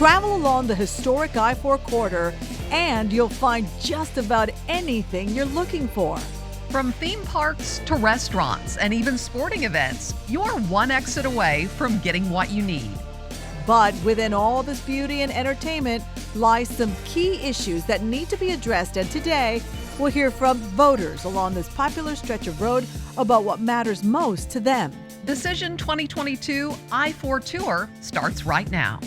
Travel along the historic I-4 corridor and you'll find just about anything you're looking for. From theme parks to restaurants and even sporting events, you're one exit away from getting what you need. But within all this beauty and entertainment lies some key issues that need to be addressed, and today we'll hear from voters along this popular stretch of road about what matters most to them. Decision 2022 I-4 Tour starts right now.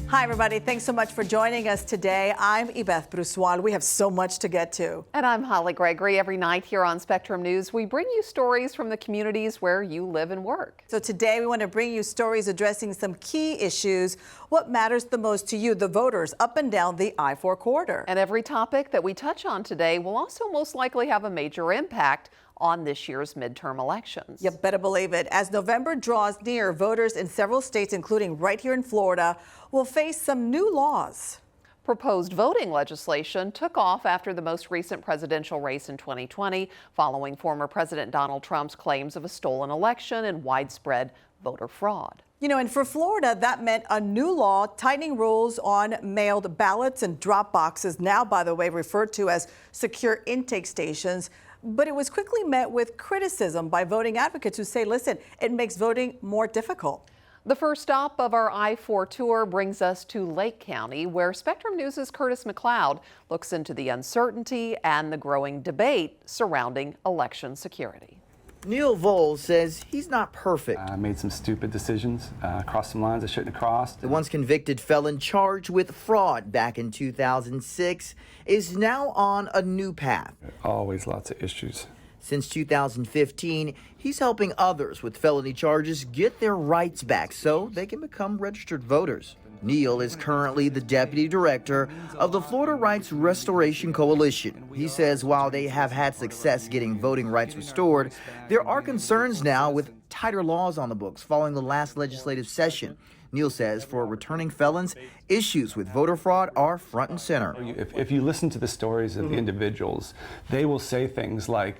Hi, everybody. Thanks so much for joining us today. I'm Yvette Brusoil. We have so much to get to. And I'm Holly Gregory. Every night here on Spectrum News, we bring you stories from the communities where you live and work. So today we want to bring you stories addressing some key issues. What matters the most to you, the voters, up and down the I-4 corridor. And every topic that we touch on today will also most likely have a major impact on this year's midterm elections. You better believe it. As November draws near, voters in several states, including right here in Florida, will face some new laws. Proposed voting legislation took off after the most recent presidential race in 2020, following former President Donald Trump's claims of a stolen election and widespread voter fraud. You know, and for Florida, that meant a new law tightening rules on mailed ballots and drop boxes, now, by the way, referred to as secure intake stations. But it was quickly met with criticism by voting advocates who say, listen, it makes voting more difficult. The first stop of our I-4 tour brings us to Lake County, where Spectrum News' Curtis McLeod looks into the uncertainty and the growing debate surrounding election security. Neil Voles says he's not perfect. I made some stupid decisions, crossed some lines I shouldn't have crossed. The once convicted felon charged with fraud back in 2006 is now on a new path. Always lots of issues. Since 2015, he's helping others with felony charges get their rights back so they can become registered voters. Neil is currently the deputy director of the Florida Rights Restoration Coalition. He says while they have had success getting voting rights restored, there are concerns now with tighter laws on the books following the last legislative session. Neil says for returning felons, issues with voter fraud are front and center. If you listen to the stories of the individuals, they will say things like,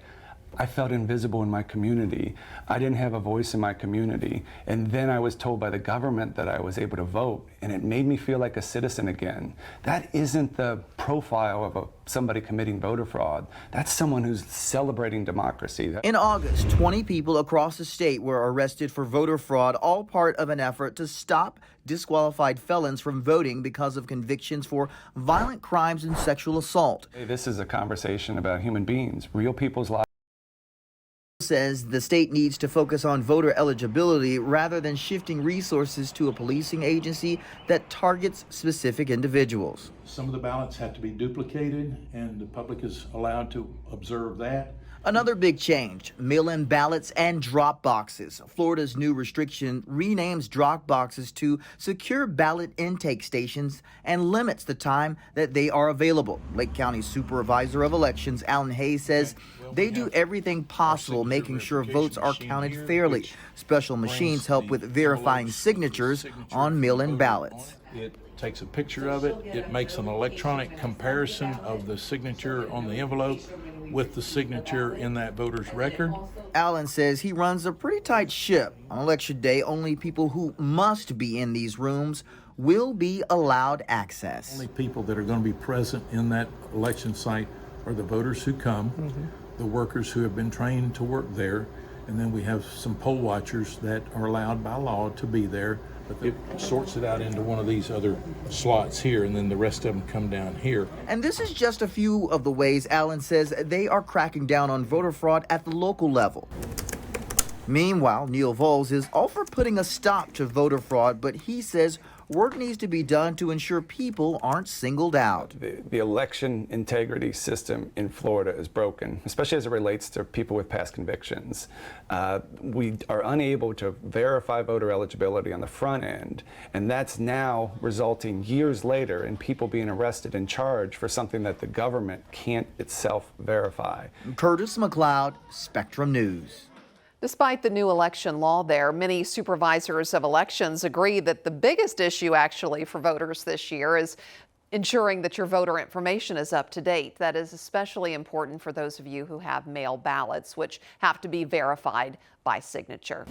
I felt invisible in my community. I didn't have a voice in my community. And then I was told by the government that I was able to vote, and it made me feel like a citizen again. That isn't the profile of somebody committing voter fraud. That's someone who's celebrating democracy. In August, 20 people across the state were arrested for voter fraud, all part of an effort to stop disqualified felons from voting because of convictions for violent crimes and sexual assault. This is a conversation about human beings, real people's lives. Says the state needs to focus on voter eligibility rather than shifting resources to a policing agency that targets specific individuals. Some of the ballots have to be duplicated, and the public is allowed to observe that. Another big change, mail-in ballots and drop boxes. Florida's new restriction renames drop boxes to secure ballot intake stations and limits the time that they are available. Lake County Supervisor of Elections Alan Hayes says they do everything possible making sure votes are counted fairly. Special machines help with verifying signatures on mail-in ballots. It takes a picture of it. It makes an electronic comparison of the signature on the envelope with the signature in that voter's record. Allen says he runs a pretty tight ship. On election day, only people who must be in these rooms will be allowed access. Only people that are going to be present in that election site are the voters who come, the workers who have been trained to work there, and then we have some poll watchers that are allowed by law to be there. But it sorts it out into one of these other slots here, and then the rest of them come down here. And this is just a few of the ways Allen says they are cracking down on voter fraud at the local level. Meanwhile, Neil Voles is all for putting a stop to voter fraud, but he says work needs to be done to ensure people aren't singled out. The election integrity system in Florida is broken, especially as it relates to people with past convictions. We are unable to verify voter eligibility on the front end, and that's now resulting years later in people being arrested and charged for something that the government can't itself verify. Curtis McLeod, Spectrum News. Despite the new election law there, many supervisors of elections agree that the biggest issue actually for voters this year is ensuring that your voter information is up to date. That is especially important for those of you who have mail ballots, which have to be verified by signature.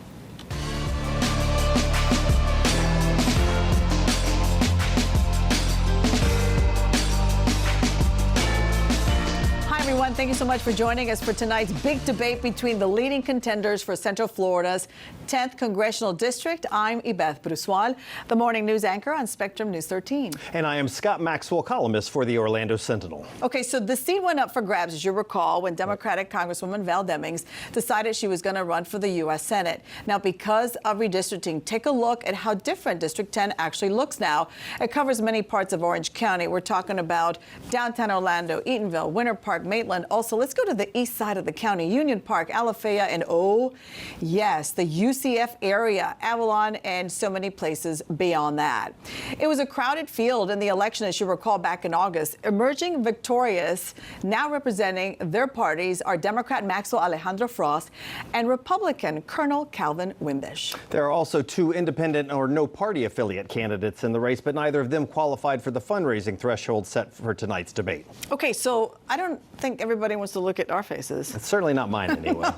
Thank you so much for joining us for tonight's big debate between the leading contenders for Central Florida's 10th Congressional District. I'm Ibeth Brusual, the morning news anchor on Spectrum News 13. And I am Scott Maxwell, columnist for the Orlando Sentinel. Okay, so the seat went up for grabs, as you recall, when Democratic Congresswoman Val Demings decided she was going to run for the U.S. Senate. Now, because of redistricting, take a look at how different District 10 actually looks now. It covers many parts of Orange County. We're talking about downtown Orlando, Eatonville, Winter Park, Maitland. Also, let's go to the east side of the county, Union Park, Alafaya, and oh, yes, the UCF area, Avalon, and so many places beyond that. It was a crowded field in the election, as you recall, back in August. Emerging victorious, now representing their parties, are Democrat Maxwell Alejandro Frost and Republican Colonel Calvin Wimbish. There are also two independent or no party affiliate candidates in the race, but neither of them qualified for the fundraising threshold set for tonight's debate. Okay, so I don't think everybody wants to look at our faces. It's certainly not mine anyway.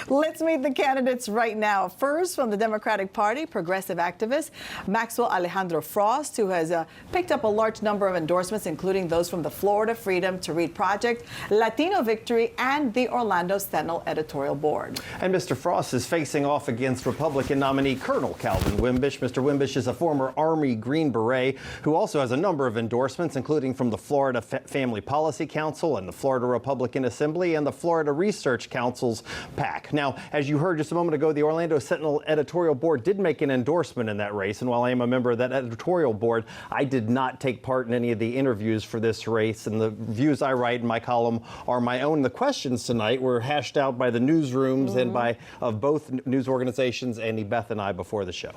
Let's meet the candidates right now. First, from the Democratic Party, progressive activist Maxwell Alejandro Frost, who has picked up a large number of endorsements, including those from the Florida Freedom to Read Project, Latino Victory, and the Orlando Sentinel editorial board. And Mr. Frost is facing off against Republican nominee Colonel Calvin Wimbish. Mr. Wimbish is a former Army Green Beret who also has a number of endorsements, including from the Florida Family Policy Council and the Florida Republican Assembly and the Florida Research Council's PAC. Now, as you heard just a moment ago, the Orlando Sentinel editorial board did make an endorsement in that race. And while I am a member of that editorial board, I did not take part in any of the interviews for this race. And the views I write in my column are my own. The questions tonight were hashed out by the newsrooms and of both news organizations and Ibeth and I before the show.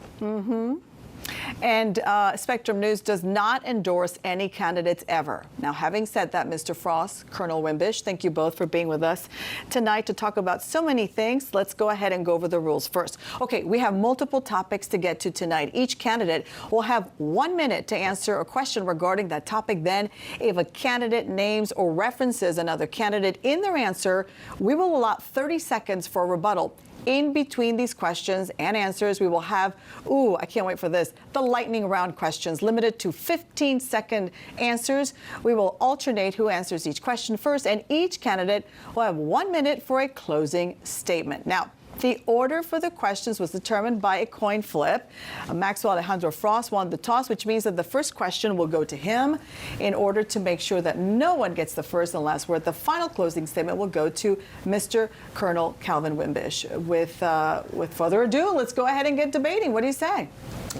And Spectrum News does not endorse any candidates ever. Now, having said that, Mr. Frost, Colonel Wimbish, thank you both for being with us tonight to talk about so many things. Let's go ahead and go over the rules first. Okay, we have multiple topics to get to tonight. Each candidate will have 1 minute to answer a question regarding that topic. Then, if a candidate names or references another candidate in their answer, we will allot 30 seconds for a rebuttal. In between these questions and answers, we will have, I can't wait for this, the lightning round questions limited to 15-second answers. We will alternate who answers each question first, and each candidate will have 1 minute for a closing statement. Now, the order for the questions was determined by a coin flip. Maxwell Alejandro Frost won the toss, which means that the first question will go to him in order to make sure that no one gets the first and last word. The final closing statement will go to Mr. Colonel Calvin Wimbish. With further ado, let's go ahead and get debating. What do you say?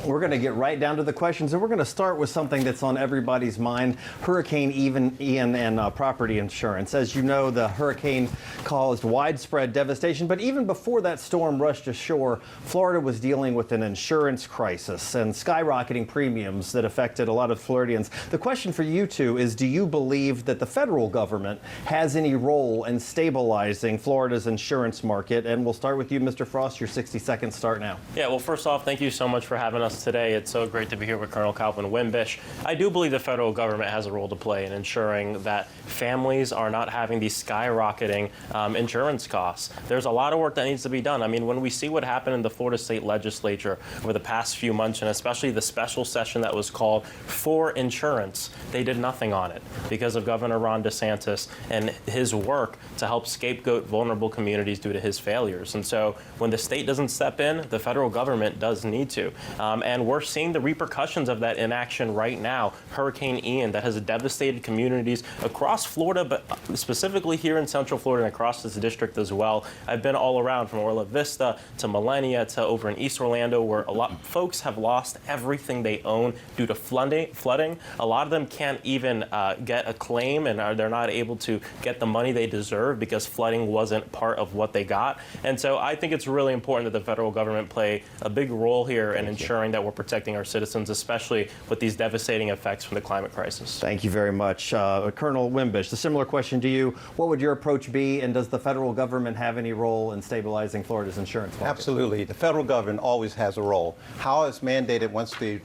We're going to get right down to the questions, and we're going to start with something that's on everybody's mind, Hurricane Ian and property insurance. As you know, the hurricane caused widespread devastation, but even before that storm rushed ashore, Florida was dealing with an insurance crisis and skyrocketing premiums that affected a lot of Floridians. The question for you two is, do you believe that the federal government has any role in stabilizing Florida's insurance market? And we'll start with you, Mr. Frost. Your 60 seconds start now. Yeah, well, first off, thank you so much for having us today. It's so great to be here with Colonel Calvin Wimbish. I do believe the federal government has a role to play in ensuring that families are not having these skyrocketing insurance costs. There's a lot of work that needs to be done. I mean, when we see what happened in the Florida State Legislature over the past few months, and especially the special session that was called for insurance, they did nothing on it because of Governor Ron DeSantis and his work to help scapegoat vulnerable communities due to his failures. And so when the state doesn't step in, the federal government does need to. And we're seeing the repercussions of that in action right now. Hurricane Ian that has devastated communities across Florida, but specifically here in Central Florida and across this district as well. I've been all around from Orla Vista to Millenia to over in East Orlando, where a lot of folks have lost everything they own due to flooding. A lot of them can't even get a claim, and they're not able to get the money they deserve because flooding wasn't part of what they got. And so I think it's really important that the federal government play a big role here in ensuring that we're protecting our citizens, especially with these devastating effects from the climate crisis. Thank you very much. Colonel Wimbish, a similar question to you. What would your approach be, and does the federal government have any role in stabilizing Florida's insurance market? Absolutely. The federal government always has a role. How it's mandated once the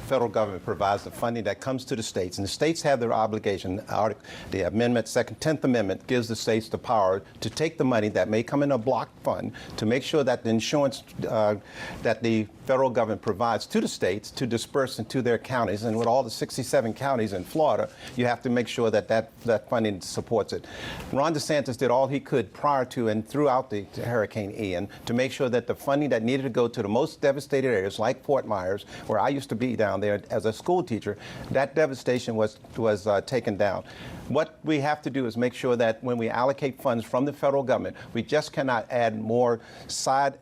federal government provides the funding that comes to the states, and the states have their obligation. The amendment, 10th Amendment, gives the states the power to take the money that may come in a block fund to make sure that the insurance that the federal government provides provides to the states to disperse into their counties. And with all the 67 counties in Florida, you have to make sure that that funding supports it. Ron DeSantis did all he could prior to and throughout the Hurricane Ian to make sure that the funding that needed to go to the most devastated areas like Fort Myers, where I used to be down there as a school teacher, that devastation was taken down. What we have to do is make sure that when we allocate funds from the federal government, we just cannot add more side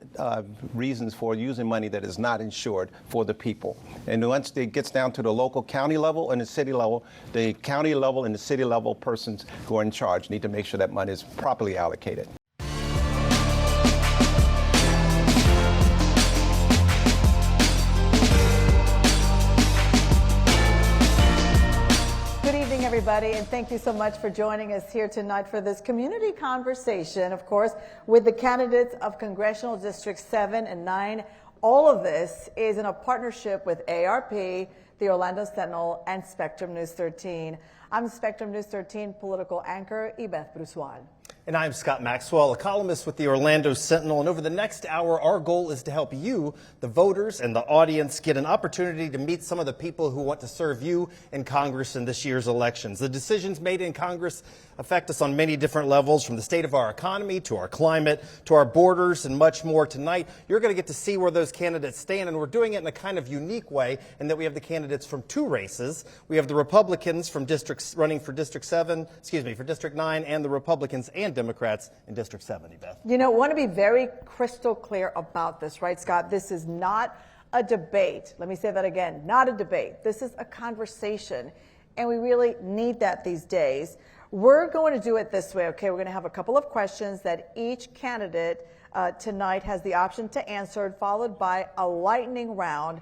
reasons for using money that is not insured for the people. And once it gets down to the local county level and the city level, the county level and the city level persons who are in charge need to make sure that money is properly allocated. Everybody, and thank you so much for joining us here tonight for this community conversation, of course, with the candidates of Congressional Districts 7 and 9. All of this is in a partnership with ARP, the Orlando Sentinel, and Spectrum News 13. I'm Spectrum News 13 political anchor, Ibeth Brusual. And I'm Scott Maxwell, a columnist with the Orlando Sentinel. And over the next hour, our goal is to help you, the voters and the audience, get an opportunity to meet some of the people who want to serve you in Congress in this year's elections. The decisions made in Congress affect us on many different levels, from the state of our economy to our climate to our borders and much more. Tonight, you're going to get to see where those candidates stand, and we're doing it in a kind of unique way in that we have the candidates from two races. We have the Republicans from running for District 9, and the Republicans and Democrats in District 7, Beth. You know, I want to be very crystal clear about this, right, Scott? This is not a debate. Let me say that again. Not a debate. This is a conversation, and we really need that these days. We're going to do it this way, okay? We're going to have a couple of questions that each candidate tonight has the option to answer, followed by a lightning round,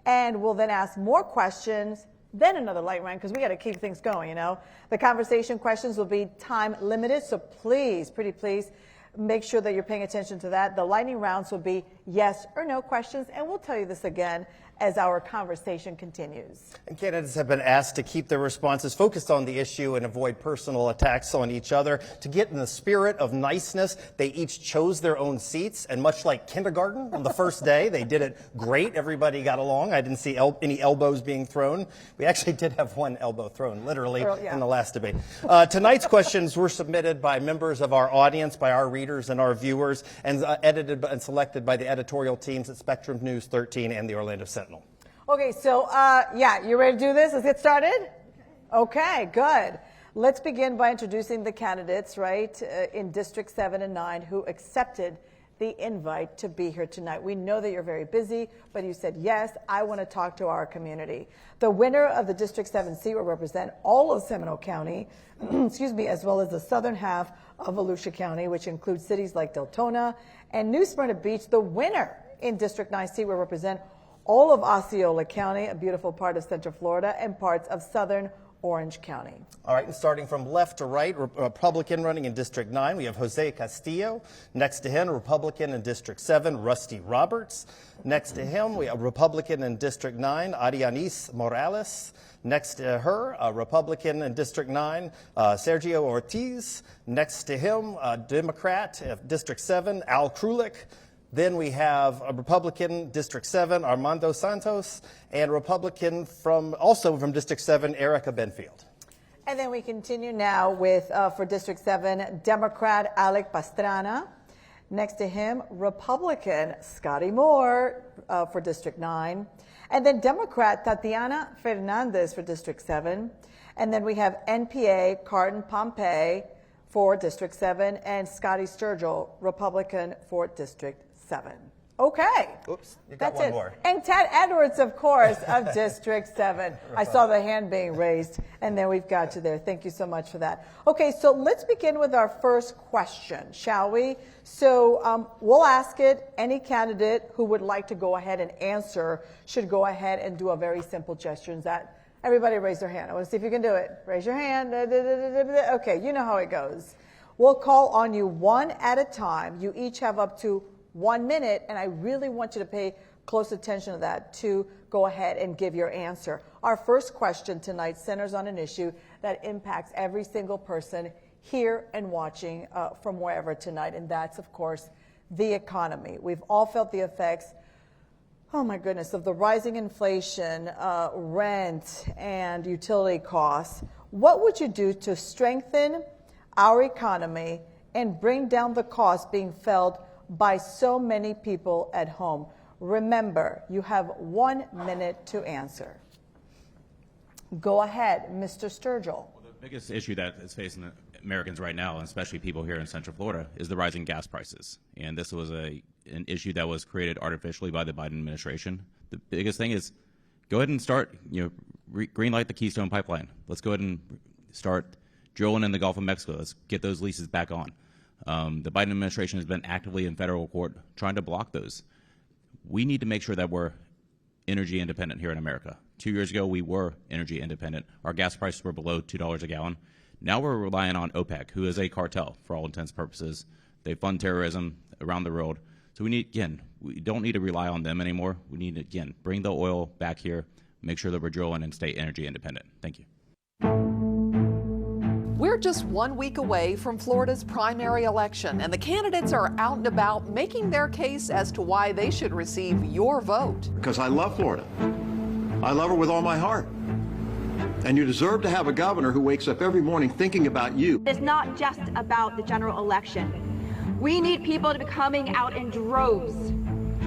and we'll then ask more questions, then another light round, because we got to keep things going, you know. The conversation questions will be time limited, so please, pretty please, make sure that you're paying attention to that. The lightning rounds will be yes or no questions, and we'll tell you this again as our conversation continues. And candidates have been asked to keep their responses focused on the issue and avoid personal attacks on each other. To get in the spirit of niceness, they each chose their own seats, and much like kindergarten on the first day, they did it great. Everybody got along. I didn't see any elbows being thrown. We actually did have one elbow thrown, literally, in the last debate. Tonight's questions were submitted by members of our audience, by our readers and our viewers, and edited and selected by the editorial teams at Spectrum News 13 and the Orlando Sentinel. Okay, so, you ready to do this? Let's get started? Okay, good. Let's begin by introducing the candidates, right, in District 7 and 9 who accepted the invite to be here tonight. We know that you're very busy, but you said, yes, I want to talk to our community. The winner of the District 7 seat will represent all of Seminole County, as well as the southern half of Volusia County, which includes cities like Deltona and New Smyrna Beach. The winner in District 9 seat will represent all of Osceola County, a beautiful part of Central Florida, and parts of southern Orange County. All right, and starting from left to right, Republican running in District 9, we have Jose Castillo. Next to him, Republican in District 7, Rusty Roberts. Next to him, we have Republican in District 9, Arianis Morales. Next to her, a Republican in District 9, Sergio Ortiz. Next to him, Democrat of District 7, Al Krulik. Then we have a Republican, District 7, Armando Santos, and Republican also from District 7, Erica Benfield. And then we continue now with, for District 7, Democrat Alec Pastrana. Next to him, Republican Scotty Moore for District 9. And then Democrat Tatiana Fernandez for District 7. And then we have NPA Carton Pompey for District 7 and Scotty Sturgill, Republican for District 7. Okay. Oops, you got That's one it. more. And Ted Edwards, of course, of District 7. I saw the hand being raised, and then we've got you there. Thank you so much for that. Okay, so let's begin with our first question, shall we? So we'll ask it. Any candidate who would like to go ahead and answer should go ahead and do a very simple gesture. Is that everybody raise their hand? I want to see if you can do it. Raise your hand. Okay, you know how it goes. We'll call on you one at a time. You each have up to 1 minute, and I really want you to pay close attention to that to go ahead and give your answer. Our first question tonight centers on an issue that impacts every single person here and watching from wherever tonight, and that's, of course, the economy. We've all felt the effects Oh my goodness, of the rising inflation, rent, and utility costs, what would you do to strengthen our economy and bring down the cost being felt by so many people at home? Remember, you have 1 minute to answer. Go ahead, Mr. Sturgill. Well, the biggest issue that is facing Americans right now, and especially people here in Central Florida, is the rising gas prices. And this was an issue that was created artificially by the Biden administration. The biggest thing is go ahead and start, green light the Keystone Pipeline. Let's go ahead and start drilling in the Gulf of Mexico. Let's get those leases back on. The Biden administration has been actively in federal court trying to block those. We need to make sure that we're energy independent here in America. 2 years ago, we were energy independent. Our gas prices were below $2 a gallon. Now we're relying on OPEC, who is a cartel for all intents and purposes. They fund terrorism around the world. So we don't need to rely on them anymore. We need to, again, bring the oil back here, make sure that we're drilling and stay energy independent. Thank you. We're just 1 week away from Florida's primary election, and the candidates are out and about making their case as to why they should receive your vote. Because I love Florida. I love her with all my heart. And you deserve to have a governor who wakes up every morning thinking about you. It's not just about the general election. We need people to be coming out in droves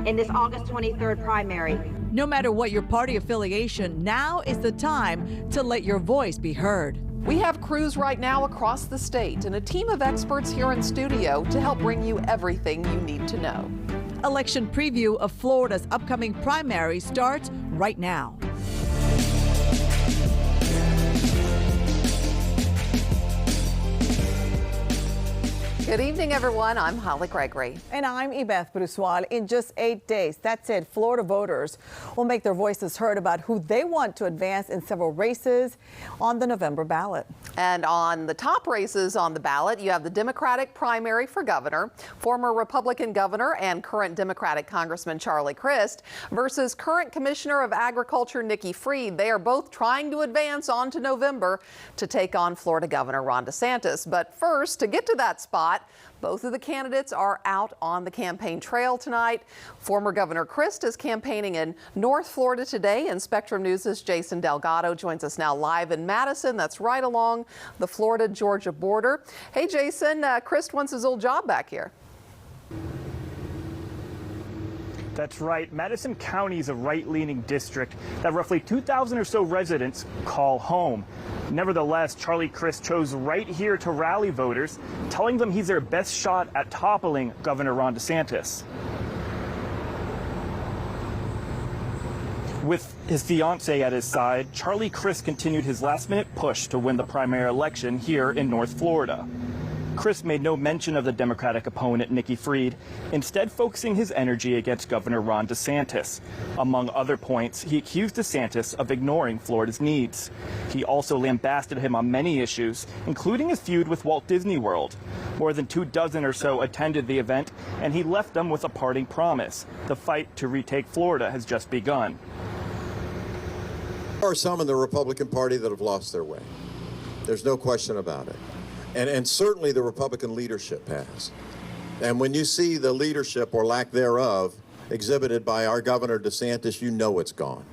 in this August 23rd primary. No matter what your party affiliation, now is the time to let your voice be heard. We have crews right now across the state and a team of experts here in studio to help bring you everything you need to know. Election preview of Florida's upcoming primary starts right now. Good evening, everyone. I'm Holly Gregory. And I'm Ibeth Brusual. In just 8 days, that's it, Florida voters will make their voices heard about who they want to advance in several races on the November ballot. And on the top races on the ballot, you have the Democratic primary for governor, former Republican governor and current Democratic Congressman Charlie Crist versus current Commissioner of Agriculture Nikki Fried. They are both trying to advance on to November to take on Florida Governor Ron DeSantis. But first, to get to that spot, both of the candidates are out on the campaign trail tonight. Former Governor Crist is campaigning in North Florida today, and Spectrum News' Jason Delgado joins us now live in Madison. That's right along the Florida-Georgia border. Hey, Jason, Crist wants his old job back here. That's right. Madison County is a right-leaning district that roughly 2,000 or so residents call home. Nevertheless, Charlie Crist chose right here to rally voters, telling them he's their best shot at toppling Governor Ron DeSantis. With his fiancée at his side, Charlie Crist continued his last-minute push to win the primary election here in North Florida. Crist made no mention of the Democratic opponent, Nikki Fried, instead focusing his energy against Governor Ron DeSantis. Among other points, he accused DeSantis of ignoring Florida's needs. He also lambasted him on many issues, including his feud with Walt Disney World. More than 24 or so attended the event, and he left them with a parting promise. The fight to retake Florida has just begun. There are some in the Republican Party that have lost their way. There's no question about it. And certainly the Republican leadership has. And when you see the leadership or lack thereof exhibited by our Governor DeSantis, you know it's gone.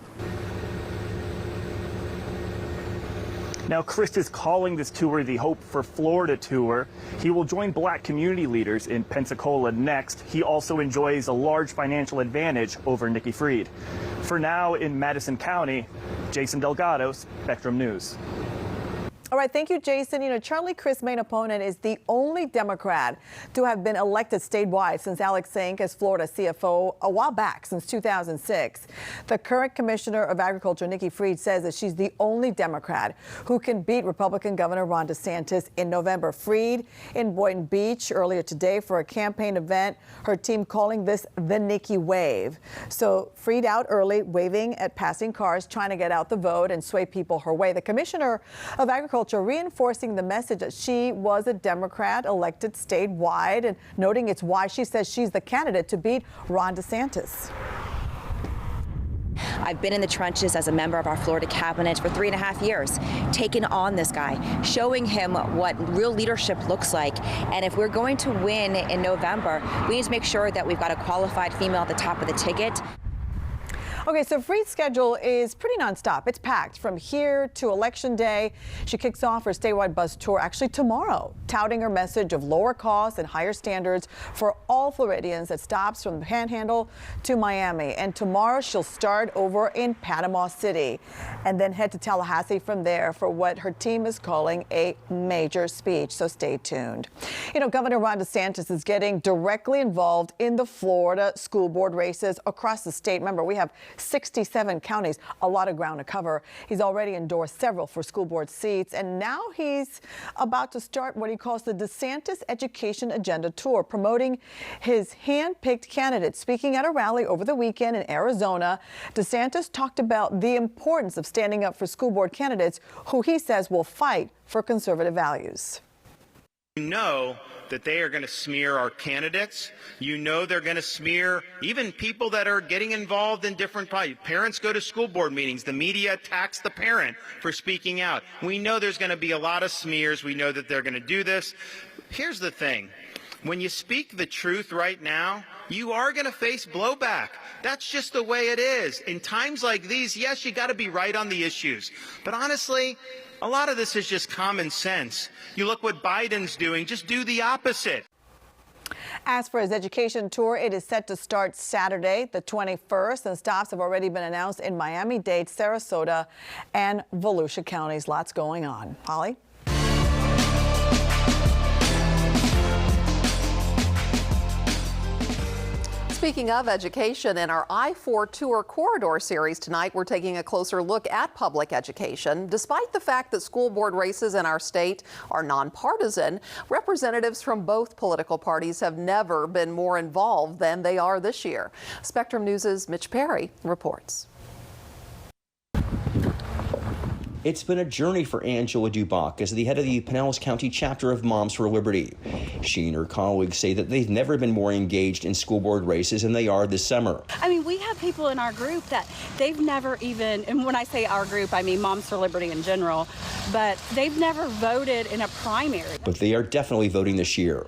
Now, Crist is calling this tour the Hope for Florida tour. He will join black community leaders in Pensacola next. He also enjoys a large financial advantage over Nikki Fried. For now, in Madison County, Jason Delgado, Spectrum News. All right, thank you, Jason. You know, Charlie Crist's main opponent is the only Democrat to have been elected statewide since Alex Sink as Florida CFO a while back, since 2006. The current Commissioner of Agriculture, Nikki Fried, says that she's the only Democrat who can beat Republican Governor Ron DeSantis in November. Fried in Boynton Beach earlier today for a campaign event, her team calling this the Nikki Wave. So Fried out early, waving at passing cars, trying to get out the vote and sway people her way. The Commissioner of Agriculture reinforcing the message that she was a Democrat elected statewide and noting it's why she says she's the candidate to beat Ron DeSantis. I've been in the trenches as a member of our Florida cabinet for 3.5 years, taking on this guy, showing him what real leadership looks like. And if we're going to win in November, we need to make sure that we've got a qualified female at the top of the ticket. Okay, so Freed's schedule is pretty nonstop. It's packed from here to Election Day. She kicks off her statewide bus tour actually tomorrow, touting her message of lower costs and higher standards for all Floridians that stops from the Panhandle to Miami. And tomorrow she'll start over in Panama City and then head to Tallahassee from there for what her team is calling a major speech. So stay tuned. You know, Governor Ron DeSantis is getting directly involved in the Florida school board races across the state. Remember, we have 67 counties, a lot of ground to cover. He's already endorsed several for school board seats, and now he's about to start what he calls the DeSantis Education Agenda Tour, promoting his hand-picked candidates. Speaking at a rally over the weekend in Arizona, DeSantis talked about the importance of standing up for school board candidates who he says will fight for conservative values. You know that they are going to smear our candidates. You know they're going to smear even people that are getting involved in different parents go to school board meetings. The media attacks the parent for speaking out. We know there's going to be a lot of smears. We know that they're going to do this. Here's the thing. When you speak the truth right now, you are going to face blowback. That's just the way it is. In times like these, yes, you got to be right on the issues. But honestly, a lot of this is just common sense. You look what Biden's doing, just do the opposite. As for his education tour, it is set to start Saturday, the 21st, and stops have already been announced in Miami-Dade, Sarasota, and Volusia counties. Lots going on. Holly? Speaking of education, in our I-4 Tour Corridor series tonight, we're taking a closer look at public education. Despite the fact that school board races in our state are nonpartisan, representatives from both political parties have never been more involved than they are this year. Spectrum News' Mitch Perry reports. It's been a journey for Angela Dubach as the head of the Pinellas County chapter of Moms for Liberty. She and her colleagues say that they've never been more engaged in school board races than they are this summer. I mean, we have people in our group that they've never even, and when I say our group, I mean Moms for Liberty in general, but they've never voted in a primary. But they are definitely voting this year.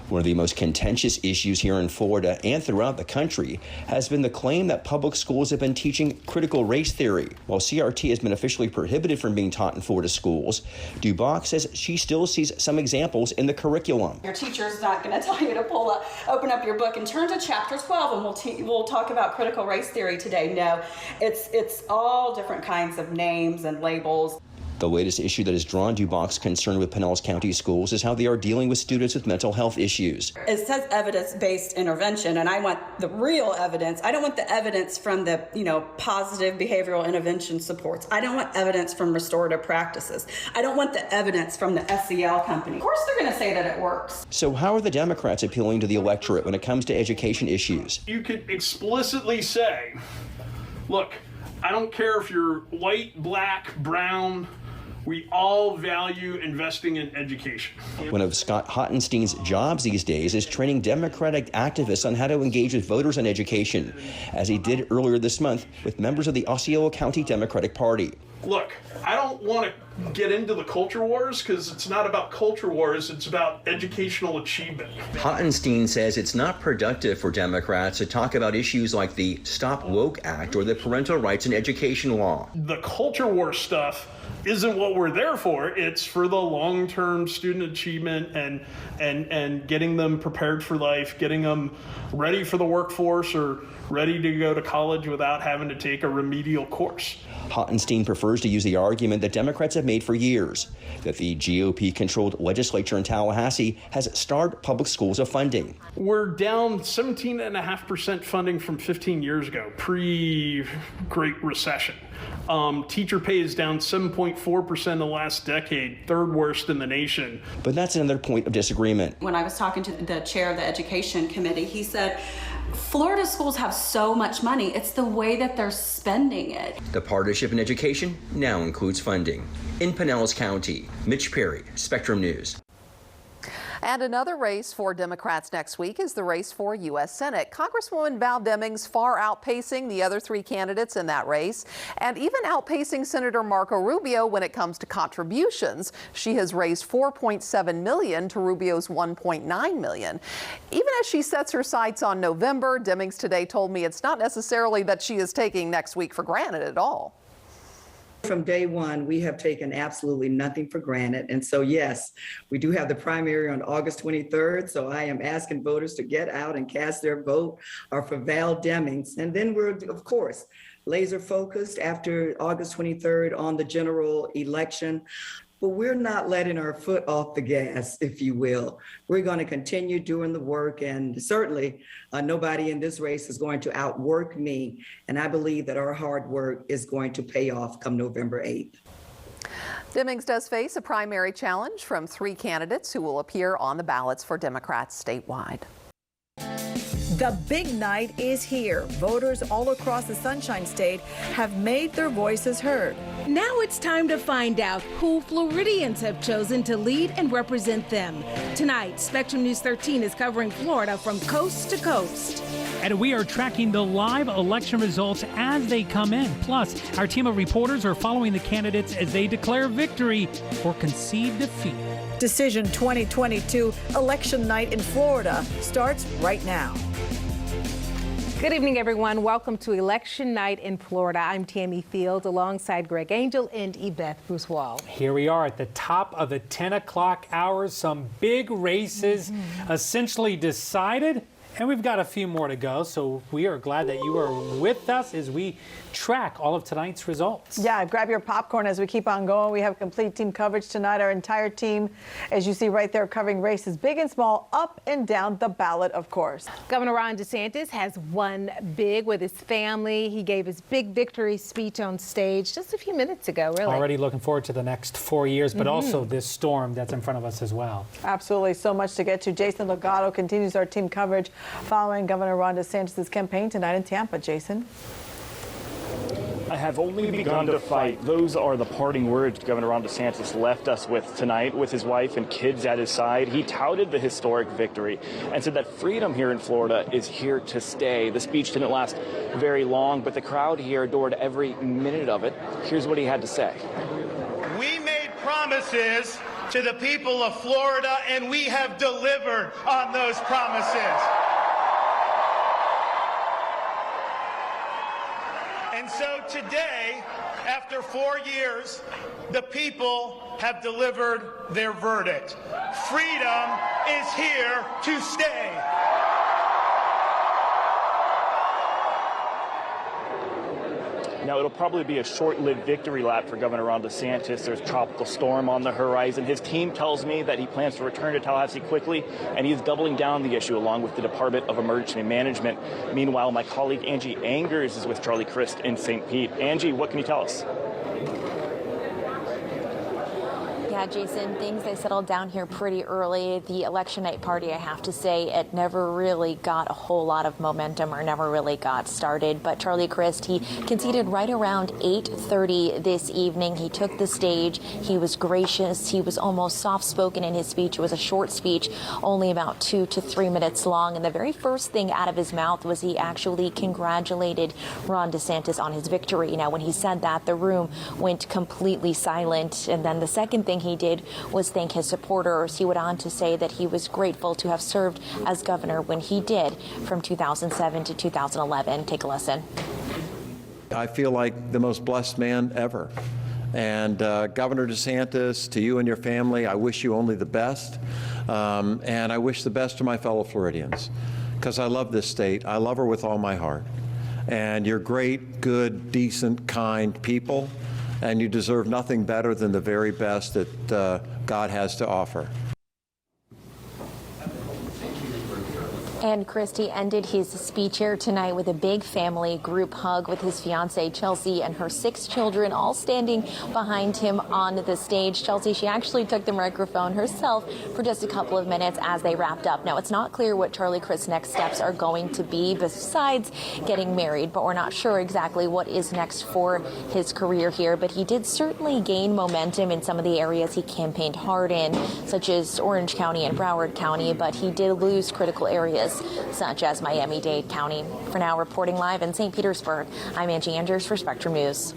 One of the most contentious issues here in Florida and throughout the country has been the claim that public schools have been teaching critical race theory. While CRT has been officially prohibited from being taught in Florida schools, Dubach says she still sees some examples in the curriculum. Your teacher's not going to tell you to open up your book and turn to chapter 12 and we'll talk about critical race theory today. No, it's all different kinds of names and labels. The latest issue that has drawn Dubach's concern with Pinellas County schools is how they are dealing with students with mental health issues. It says evidence-based intervention, and I want the real evidence. I don't want the evidence from the, positive behavioral intervention supports. I don't want evidence from restorative practices. I don't want the evidence from the SEL company. Of course they're going to say that it works. So how are the Democrats appealing to the electorate when it comes to education issues? You could explicitly say, look, I don't care if you're white, black, brown, we all value investing in education. One of Scott Hottenstein's jobs these days is training Democratic activists on how to engage with voters on education, as he did earlier this month with members of the Osceola County Democratic Party. Look, I don't want to get into the culture wars because it's not about culture wars, it's about educational achievement. Hottenstein says it's not productive for Democrats to talk about issues like the Stop Woke Act or the Parental Rights in Education law. The culture war stuff isn't what we're there for. It's for the long-term student achievement and getting them prepared for life, getting them ready for the workforce or ready to go to college without having to take a remedial course. Hottenstein prefers to use the argument that Democrats have made for years, that the GOP-controlled legislature in Tallahassee has starved public schools of funding. We're down 17.5% funding from 15 years ago, pre-Great Recession. Teacher pay is down 7.4% in the last decade, third worst in the nation. But that's another point of disagreement. When I was talking to the chair of the Education Committee, he said, Florida schools have so much money. It's the way that they're spending it. The partisanship in education now includes funding. In Pinellas County, Mitch Perry, Spectrum News. And another race for Democrats next week is the race for U.S. Senate. Congresswoman Val Demings far outpacing the other three candidates in that race, and even outpacing Senator Marco Rubio when it comes to contributions. She has raised $4.7 million to Rubio's $1.9 million. Even as she sets her sights on November, Demings today told me it's not necessarily that she is taking next week for granted at all. From day one, we have taken absolutely nothing for granted. And so, yes, we do have the primary on August 23rd. So I am asking voters to get out and cast their vote for Val Demings. And then we're, of course, laser focused after August 23rd on the general election. But we're not letting our foot off the gas, if you will. We're going to continue doing the work, and certainly nobody in this race is going to outwork me. And I believe that our hard work is going to pay off come November 8th. Demings does face a primary challenge from three candidates who will appear on the ballots for Democrats statewide. The big night is here. Voters all across the Sunshine State have made their voices heard. Now it's time to find out who Floridians have chosen to lead and represent them. Tonight, Spectrum News 13 is covering Florida from coast to coast. And we are tracking the live election results as they come in. Plus, our team of reporters are following the candidates as they declare victory or concede defeat. Decision 2022 election night in Florida starts right now. Good evening, everyone. Welcome to Election Night in Florida. I'm Tammy Field alongside Greg Angel and Yvette Bouswell. Here we are at the top of the 10 o'clock hour. Some big races essentially decided, and we've got a few more to go. So we are glad that you are with us as we track all of tonight's results. Yeah, grab your popcorn as we keep on going. We have complete team coverage tonight. Our entire team, as you see right there, covering races big and small, up and down the ballot, of course. Governor Ron DeSantis has won big with his family. He gave his big victory speech on stage just a few minutes ago, really. Already looking forward to the next 4 years, but also this storm that's in front of us as well. Absolutely. So much to get to. Jason Legato continues our team coverage following Governor Ron DeSantis' campaign tonight in Tampa. Jason? I have only begun to fight. Those are the parting words Governor Ron DeSantis left us with tonight with his wife and kids at his side. He touted the historic victory and said that freedom here in Florida is here to stay. The speech didn't last very long, but the crowd here adored every minute of it. Here's what he had to say. We made promises to the people of Florida, and we have delivered on those promises. And so today, after 4 years, the people have delivered their verdict. Freedom is here to stay. Now, it'll probably be a short-lived victory lap for Governor Ron DeSantis. There's a tropical storm on the horizon. His team tells me that he plans to return to Tallahassee quickly, and he is doubling down the issue along with the Department of Emergency Management. Meanwhile, my colleague Angie Angers is with Charlie Crist in St. Pete. Angie, what can you tell us? Yeah, Jason, things they settled down here pretty early. The election night party, I have to say, it never really got a whole lot of momentum or never really got started. But Charlie Crist, he conceded right around 8:30 this evening. He took the stage. He was gracious. He was almost soft-spoken in his speech. It was a short speech, only about 2 to 3 minutes long. And the very first thing out of his mouth was he actually congratulated Ron DeSantis on his victory. Now, when he said that, the room went completely silent. And then the second thing he did was thank his supporters. He went on to say that he was grateful to have served as governor when he did from 2007 to 2011. Take a listen. I feel like the most blessed man ever. And Governor DeSantis, to you and your family, I wish you only the best. And I wish the best to my fellow Floridians, because I love this state. I love her with all my heart. And you're great, good, decent, kind people. And you deserve nothing better than the very best that God has to offer. And Christie ended his speech here tonight with a big family group hug with his fiancee Chelsea and her 6 children all standing behind him on the stage. Chelsea, she actually took the microphone herself for just a couple of minutes as they wrapped up. Now, it's not clear what Charlie Crist's next steps are going to be besides getting married, but we're not sure exactly what is next for his career here. But he did certainly gain momentum in some of the areas he campaigned hard in, such as Orange County and Broward County, but he did lose critical areas such as Miami-Dade County. For now, reporting live in St. Petersburg, I'm Angie Andrews for Spectrum News.